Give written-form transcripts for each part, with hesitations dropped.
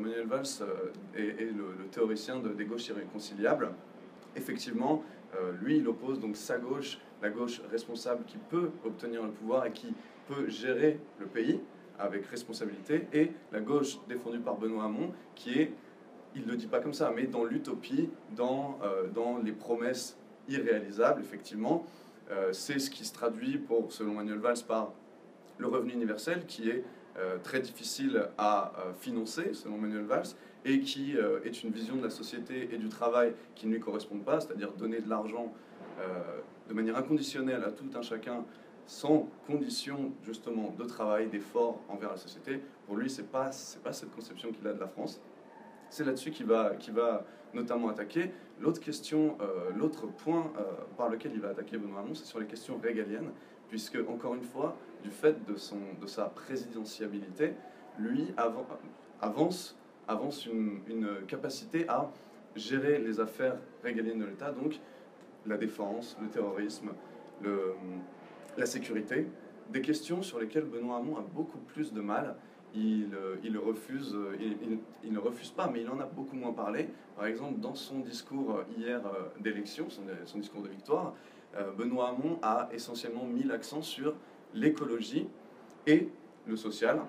Manuel Valls est le théoricien des gauches irréconciliables. Effectivement, lui, il oppose donc sa gauche, la gauche responsable qui peut obtenir le pouvoir et qui peut gérer le pays avec responsabilité, et la gauche défendue par Benoît Hamon, qui est, il ne le dit pas comme ça, mais dans l'utopie, dans les promesses irréalisables, effectivement. C'est ce qui se traduit, selon Manuel Valls, par le revenu universel, qui est très difficile à financer, selon Manuel Valls, et qui est une vision de la société et du travail qui ne lui correspond pas, c'est-à-dire donner de l'argent de manière inconditionnelle à tout un chacun, sans condition justement de travail, d'effort envers la société. Pour lui, c'est pas cette conception qu'il a de la France. C'est là-dessus qu'il va notamment attaquer. L'autre question, l'autre point par lequel il va attaquer Benoît Hamon, c'est sur les questions régaliennes, puisque, encore une fois, du fait de sa présidentiabilité, lui avance une capacité à gérer les affaires régaliennes de l'État, donc la défense, le terrorisme, la sécurité, des questions sur lesquelles Benoît Hamon a beaucoup plus de mal. Il ne refuse pas, mais il en a beaucoup moins parlé. Par exemple, dans son discours hier d'élection, son discours de victoire, Benoît Hamon a essentiellement mis l'accent sur l'écologie et le social,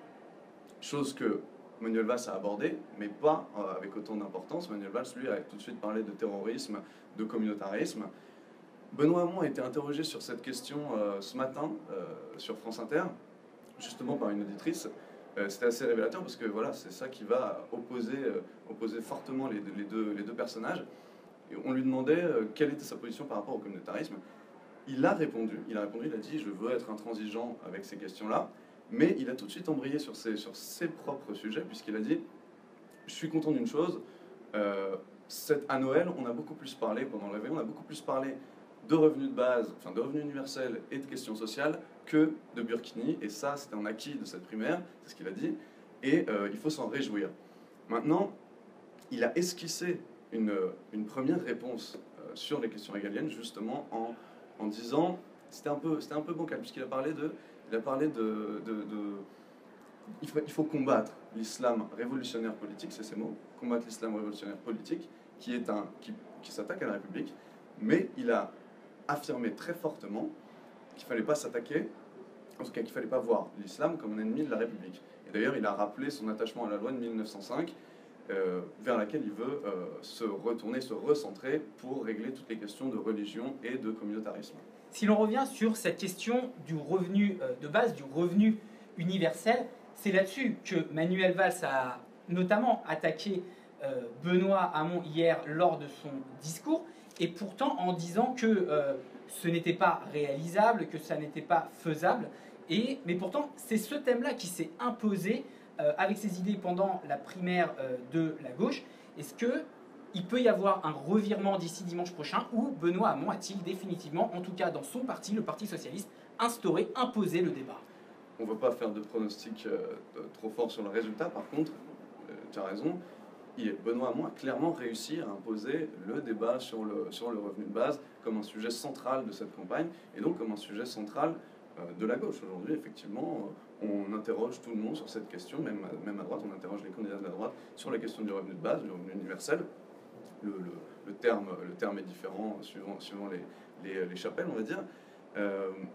chose que Manuel Valls a abordée, mais pas avec autant d'importance. Manuel Valls, lui, a tout de suite parlé de terrorisme, de communautarisme. Benoît Hamon a été interrogé sur cette question ce matin sur France Inter, justement par une auditrice. C'était assez révélateur parce que voilà, c'est ça qui va opposer fortement les deux personnages. Et on lui demandait quelle était sa position par rapport au communautarisme. Il a répondu, il a dit « je veux être intransigeant avec ces questions-là », mais il a tout de suite embrayé sur ses propres sujets, puisqu'il a dit « je suis content d'une chose, à Noël, on a beaucoup plus parlé, pendant le réveil, on a beaucoup plus parlé de revenus de base, enfin de revenus universels et de questions sociales que de Burkini, et ça c'était un acquis de cette primaire, c'est ce qu'il a dit, et il faut s'en réjouir. » Maintenant, il a esquissé une première réponse sur les questions régaliennes, justement en disant, c'était un peu bancal, puisqu'il a parlé il faut combattre l'islam révolutionnaire politique, c'est ces mots, combattre l'islam révolutionnaire politique, qui s'attaque à la République, mais il a affirmé très fortement qu'il ne fallait pas s'attaquer, en tout cas qu'il ne fallait pas voir l'islam comme un ennemi de la République. Et d'ailleurs, il a rappelé son attachement à la loi de 1905, vers laquelle il veut se recentrer pour régler toutes les questions de religion et de communautarisme. Si l'on revient sur cette question du revenu de base, du revenu universel, c'est là-dessus que Manuel Valls a notamment attaqué Benoît Hamon hier lors de son discours, et pourtant en disant que ce n'était pas réalisable, que ça n'était pas faisable, mais pourtant c'est ce thème-là qui s'est imposé avec ses idées pendant la primaire de la gauche. Est-ce qu'il peut y avoir un revirement d'ici dimanche prochain où Benoît Hamon a-t-il définitivement, en tout cas dans son parti, le Parti Socialiste, imposé le débat? On ne veut pas faire de pronostics trop forts sur le résultat, par contre, tu as raison, Benoît Hamon a clairement réussi à imposer le débat sur le revenu de base comme un sujet central de cette campagne, et donc comme un sujet central de la gauche. Aujourd'hui, effectivement, on interroge tout le monde sur cette question, même à droite, on interroge les candidats de la droite sur la question du revenu de base, du revenu universel. Le terme est différent suivant les chapelles, on va dire.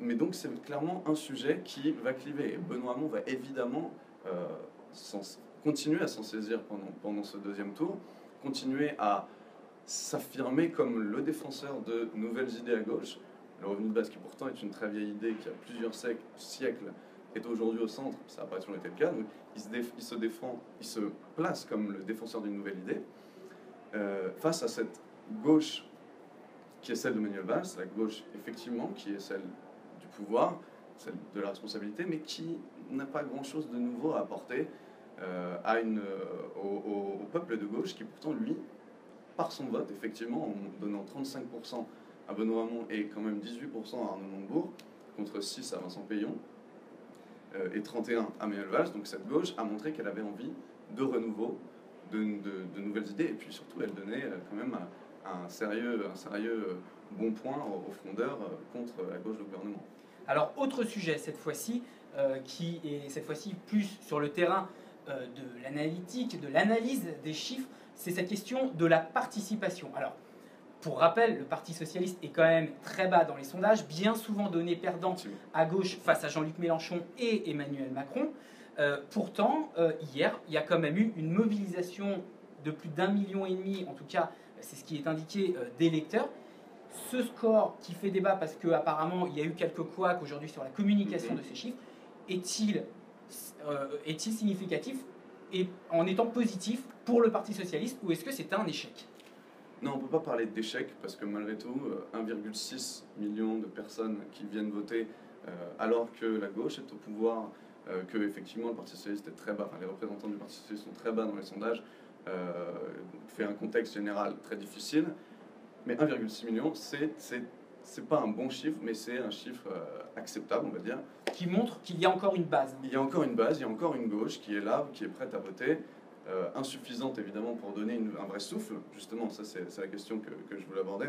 Mais donc c'est clairement un sujet qui va cliver. Et Benoît Hamon va évidemment continuer à s'en saisir pendant ce deuxième tour, continuer à s'affirmer comme le défenseur de nouvelles idées à gauche. Le revenu de base, qui pourtant est une très vieille idée, qui a plusieurs siècles, est aujourd'hui au centre, ça n'a pas toujours été le cas, donc il se place comme le défenseur d'une nouvelle idée, face à cette gauche qui est celle de Manuel Valls, la gauche effectivement qui est celle du pouvoir, celle de la responsabilité, mais qui n'a pas grand-chose de nouveau à apporter au peuple de gauche, qui pourtant, lui, par son vote, effectivement, en donnant 35% à Benoît Hamon et quand même 18% à Arnaud Montebourg, contre 6 à Vincent Peillon, et 31 à Manuel Valls, donc cette gauche a montré qu'elle avait envie de renouveau, de nouvelles idées, et puis surtout, elle donnait quand même un sérieux bon point aux frondeurs contre la gauche du gouvernement. Alors, autre sujet cette fois-ci, qui est cette fois-ci plus sur le terrain de l'analytique, de l'analyse des chiffres, c'est cette question de la participation. Alors, pour rappel, le Parti socialiste est quand même très bas dans les sondages, bien souvent donné perdant à gauche face à Jean-Luc Mélenchon et Emmanuel Macron. Pourtant, hier, il y a quand même eu une mobilisation de plus d'1,5 million, en tout cas, c'est ce qui est indiqué, d'électeurs. Ce score qui fait débat parce qu'apparemment il y a eu quelques couacs aujourd'hui sur la communication de ces chiffres, est-il significatif et en étant positif pour le Parti socialiste, ou est-ce que c'est un échec? Non, on ne peut pas parler d'échec parce que malgré tout, 1,6 million de personnes qui viennent voter alors que la gauche est au pouvoir, que effectivement le Parti socialiste est très bas, enfin les représentants du Parti socialiste sont très bas dans les sondages, fait un contexte général très difficile. Mais 1,6 million, c'est pas un bon chiffre, mais c'est un chiffre acceptable, on va dire. Qui montre qu'il y a encore une base. Il y a encore une base, il y a encore une gauche qui est là, qui est prête à voter. Insuffisante évidemment pour donner un vrai souffle, justement, ça c'est la question que je voulais aborder.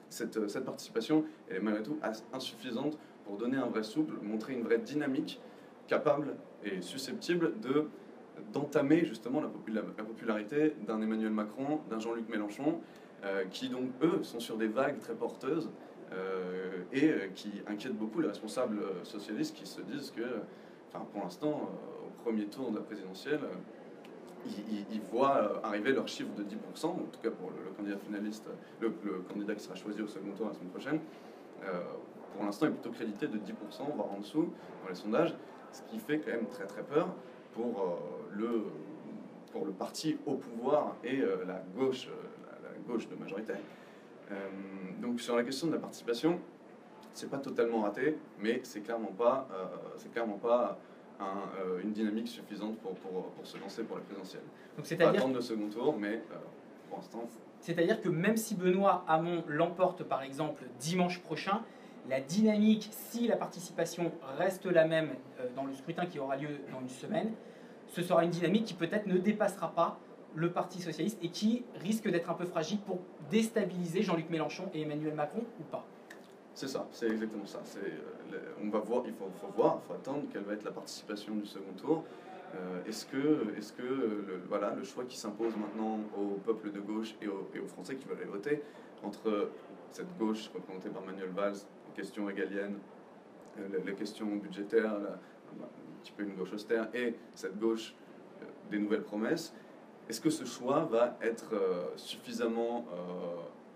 Cette participation, elle est malgré tout insuffisante pour donner un vrai souffle, montrer une vraie dynamique capable et susceptible d'entamer justement la popularité d'un Emmanuel Macron, d'un Jean-Luc Mélenchon, qui donc eux sont sur des vagues très porteuses et qui inquiètent beaucoup les responsables socialistes qui se disent que, enfin, pour l'instant, au premier tour de la présidentielle, ils voient arriver leur chiffre de 10%, en tout cas pour le candidat finaliste, le candidat qui sera choisi au second tour la semaine prochaine. Pour l'instant, il est plutôt crédité de 10%, voire en dessous, dans les sondages, ce qui fait quand même très très peur pour le parti au pouvoir et la gauche de majorité. Donc sur la question de la participation, c'est pas totalement raté, mais c'est clairement pas une dynamique suffisante pour se lancer pour la présidentielle. Donc c'est-à-dire attendre le second tour, mais pour l'instant. C'est-à-dire que même si Benoît Hamon l'emporte par exemple dimanche prochain, la dynamique, si la participation reste la même dans le scrutin qui aura lieu dans une semaine, ce sera une dynamique qui peut-être ne dépassera pas le Parti socialiste et qui risque d'être un peu fragile pour déstabiliser Jean-Luc Mélenchon et Emmanuel Macron ou pas. C'est ça, c'est exactement ça. On va voir, il faut attendre quelle va être la participation du second tour. Est-ce que le choix qui s'impose maintenant au peuple de gauche et aux Français qui veulent aller voter, entre cette gauche représentée par Manuel Valls, les questions régaliennes, les questions budgétaires, un petit peu une gauche austère, et cette gauche des nouvelles promesses, est-ce que ce choix va être suffisamment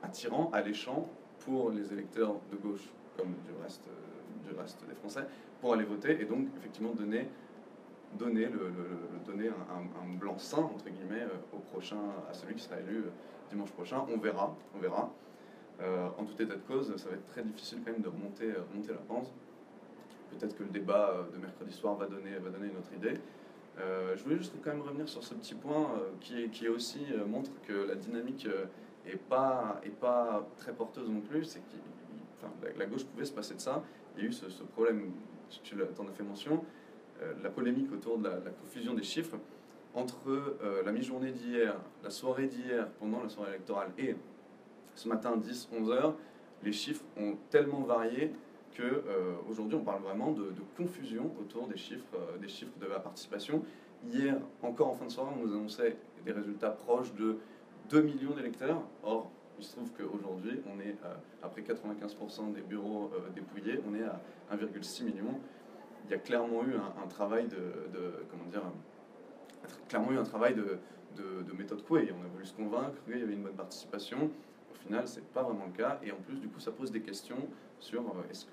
attirant, alléchant pour les électeurs de gauche, comme du reste des Français, pour aller voter et donc effectivement donner un blanc-seing, entre guillemets, à celui qui sera élu dimanche prochain. On verra. En tout état de cause, ça va être très difficile quand même de remonter la pente. Peut-être que le débat de mercredi soir va donner une autre idée. Je voulais juste quand même revenir sur ce petit point qui aussi montre que la dynamique est pas très porteuse non plus. C'est que la gauche pouvait se passer de ça. Il y a eu ce problème, tu en as fait mention, la polémique autour de la confusion des chiffres entre la mi-journée d'hier, la soirée d'hier, pendant la soirée électorale, et ce matin 10-11 heures. Les chiffres ont tellement varié que aujourd'hui on parle vraiment de confusion autour des chiffres de la participation. Hier, encore en fin de soirée, on nous annonçait des résultats proches de 2 millions d'électeurs. Or, il se trouve qu'aujourd'hui, on est, après 95% des bureaux dépouillés, on est à 1,6 million. Il y a clairement eu un travail de méthode Coué. On a voulu se convaincre qu'il y avait une bonne participation. Au final, c'est pas vraiment le cas. Et en plus, du coup, ça pose des questions sur est-ce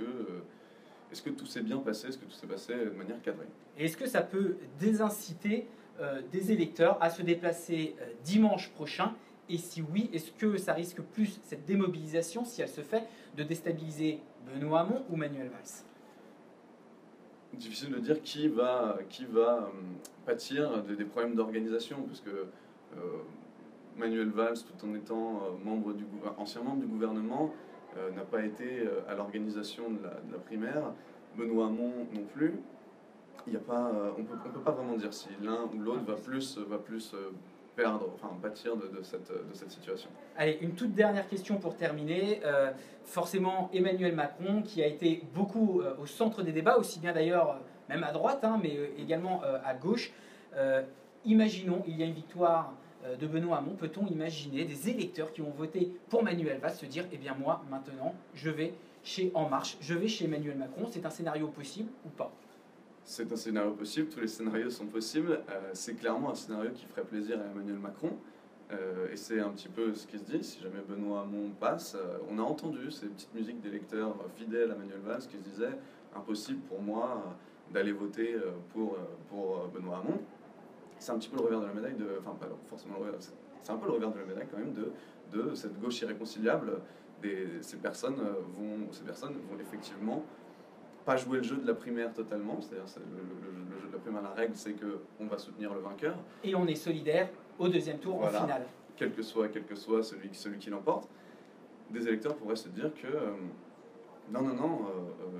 que tout s'est bien passé, est-ce que tout s'est passé de manière cadrée. Et est-ce que ça peut désinciter des électeurs à se déplacer dimanche prochain? Et si oui, est-ce que ça risque plus, cette démobilisation, si elle se fait, de déstabiliser Benoît Hamon ou Manuel Valls? Difficile de dire qui va pâtir des problèmes d'organisation, parce que Manuel Valls, tout en étant ancien membre du gouvernement, n'a pas été à l'organisation de la primaire. Benoît Hamon non plus. On ne peut pas vraiment dire si l'un ou l'autre va plus pâtir de cette situation. Allez, une toute dernière question pour terminer. Forcément, Emmanuel Macron, qui a été beaucoup au centre des débats, aussi bien d'ailleurs, même à droite, mais également à gauche. Imaginons, il y a une victoire de Benoît Hamon, peut-on imaginer des électeurs qui ont voté pour Manuel Valls se dire « Eh bien moi, maintenant, je vais chez En Marche, je vais chez Emmanuel Macron ». C'est un scénario possible ou pas? C'est un scénario possible, tous les scénarios sont possibles. C'est clairement un scénario qui ferait plaisir à Emmanuel Macron. Et c'est un petit peu ce qui se dit, si jamais Benoît Hamon passe. On a entendu ces petites musiques d'électeurs fidèles à Manuel Valls qui se disaient « Impossible pour moi d'aller voter pour Benoît Hamon ». C'est un petit peu le revers de la médaille, enfin pas forcément le revers, c'est un peu le revers de la médaille quand même de cette gauche irréconciliable. Ces personnes vont effectivement pas jouer le jeu de la primaire totalement, c'est-à-dire le jeu de la primaire, la règle c'est qu'on va soutenir le vainqueur. Et on est solidaire au deuxième tour, voilà, en finale. Quel que soit celui qui l'emporte, des électeurs pourraient se dire que non,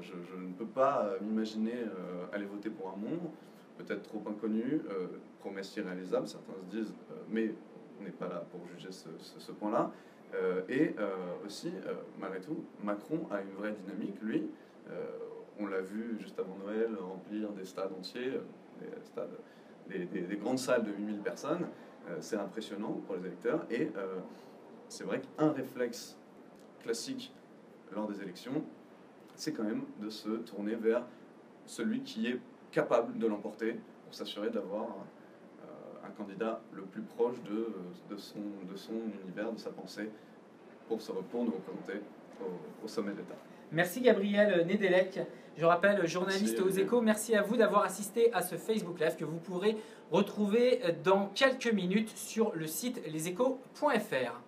je ne peux pas m'imaginer aller voter pour Hamon, peut-être trop inconnu, promesse irréalisable, certains se disent, mais on n'est pas là pour juger ce point-là. Et aussi, malgré tout, Macron a une vraie dynamique, lui. On l'a vu juste avant Noël remplir des stades entiers, des grandes salles de 8000 personnes. C'est impressionnant pour les électeurs. Et c'est vrai qu'un réflexe classique lors des élections, c'est quand même de se tourner vers celui qui est capable de l'emporter pour s'assurer d'avoir un candidat le plus proche de son univers, de sa pensée, pour nous représenter au sommet de l'État. Merci Gabriel Nedelec, je rappelle journaliste aux Échos. Merci à vous d'avoir assisté à ce Facebook Live que vous pourrez retrouver dans quelques minutes sur le site leséchos.fr.